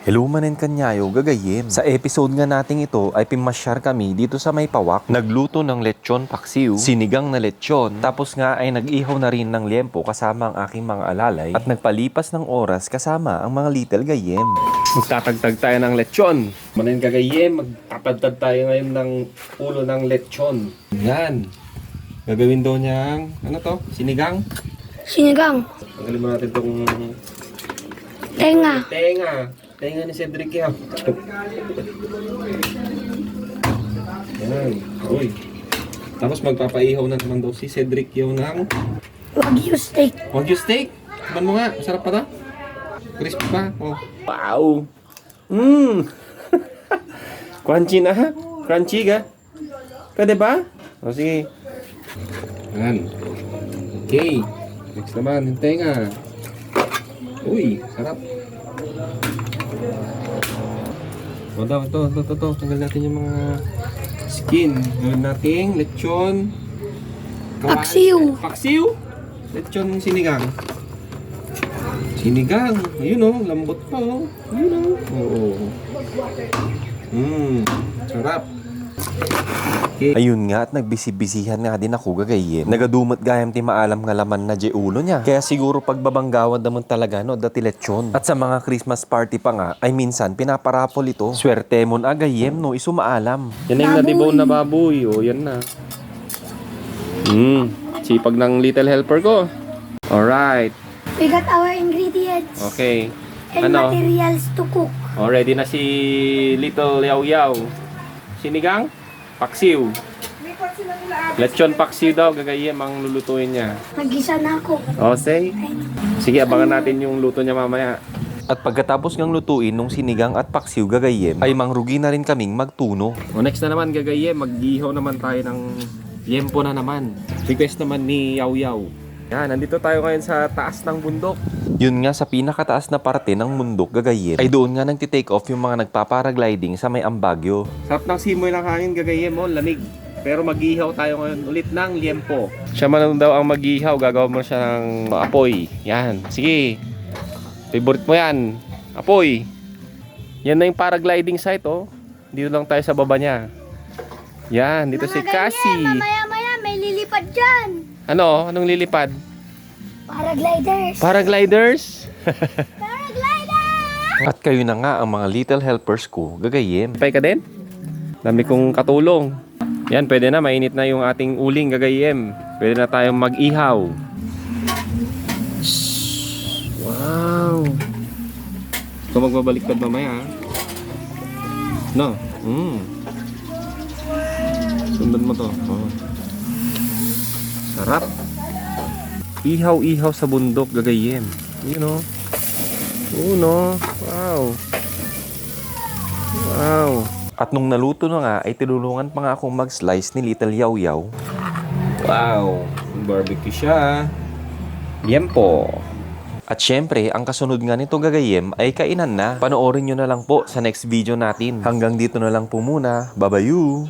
Hello manen kanyayo, gagayem. Sa episode nga nating ito ay pimasyar kami dito sa may Pawak. Nagluto ng lechon paksiw, sinigang na lechon, tapos nga ay nag-ihaw na rin ng liempo kasama ang aking mga alalay at nagpalipas ng oras kasama ang mga little gayem. Magtatagtag tayo ng lechon. Manen gagayem, magtatagtag tayo ngayon ng ulo ng lechon. Yan. Gagawin daw niyang, ano to? Sinigang? Sinigang. Tanggalin mo natin itong Tenga. Tenga ni Cedric yan. Yan. Uy. Tapos magpapaihaw na naman daw si Cedric yung ng Wagyu steak. Wagyu steak. Ban mo nga. Masarap pa to. Crispy pa. Oh. Wow. Crunchy na ha. Crunchy ka. Pwede ba? O sige. Yan. Okay. Next naman. Yung tenga. Uy. Sarap. O daw, ito. Tanggal natin yung mga skin. Gawin natin lechon. Paksiw. Paksiw? Lechon sinigang. Sinigang. Ayun o, lambot pa o. Ayun o. Oo. Sarap. Okay. Ayun nga at nagbisi-bisihan nga din ako gagayem. Nagadumot gayam ti maalam nga laman na di ulo niya. Kaya siguro pagbabanggawan naman talaga no dati lechon. At sa mga Christmas party pa nga ay minsan pinaparapol ito. Swerte mon agayem no isumaalam. Yan ang nadibaw na baboy. O yan na. Sipag ng little helper ko. Alright. We got our ingredients. Okay. And materials to cook. Ready na si Little Yaw Yaw. Sinigang? Paksiw. Lechon paksiw daw, gagayem ang lulutuin niya. Nag-isa na ako. O, say. Sige, abangan natin yung luto niya mamaya. At pagkatapos ng lutuin nung sinigang at paksiw gagayem, ay mangrugi na rin kaming magtuno. O, next na naman gagayem, mag-ihaw naman tayo ng liempo na naman. Request naman ni Yaw Yaw. Yan, nandito tayo ngayon sa taas ng bundok. Yun nga sa pinakataas na parte ng bundok gagayem ay doon nga nagti-take off yung mga nagpaparagliding sa may Ambagyo. Sarap ng simoy ng hangin gagayem mo, lamig. Pero mag-ihaw tayo ngayon ulit ng liempo. Siya man daw ang mag-ihaw, gagawa mo siya ng apoy. Yan, sige. Favorite mo yan, apoy. Yan na yung paragliding site oh. Dito lang tayo sa baba niya. Yan, dito si Cassie. Mamaya-maya may lilipad dyan. Ano? Anong lilipad? Paragliders. Paragliders? Paraglider! At kayo na nga ang mga little helpers ko, gagayem. Pay ka din? Dami kong katulong. Yan, pwede na. Mainit na yung ating uling, gagayem. Pwede na tayong mag-ihaw. Wow! Ito magbabaliktad mamaya, ha? No? Sundan mo to. Oh. Sarap. Ihaw-ihaw sa bundok, gagayem. You know? No? Wow. Wow. At nung naluto na nga, ay tinulungan pa nga akong mag-slice ni Little Yaw Yaw. Wow. Barbecue siya. Liempo. At syempre, ang kasunod nga nito gagayem ay kainan na. Panoorin nyo na lang po sa next video natin. Hanggang dito na lang po muna. Babayu!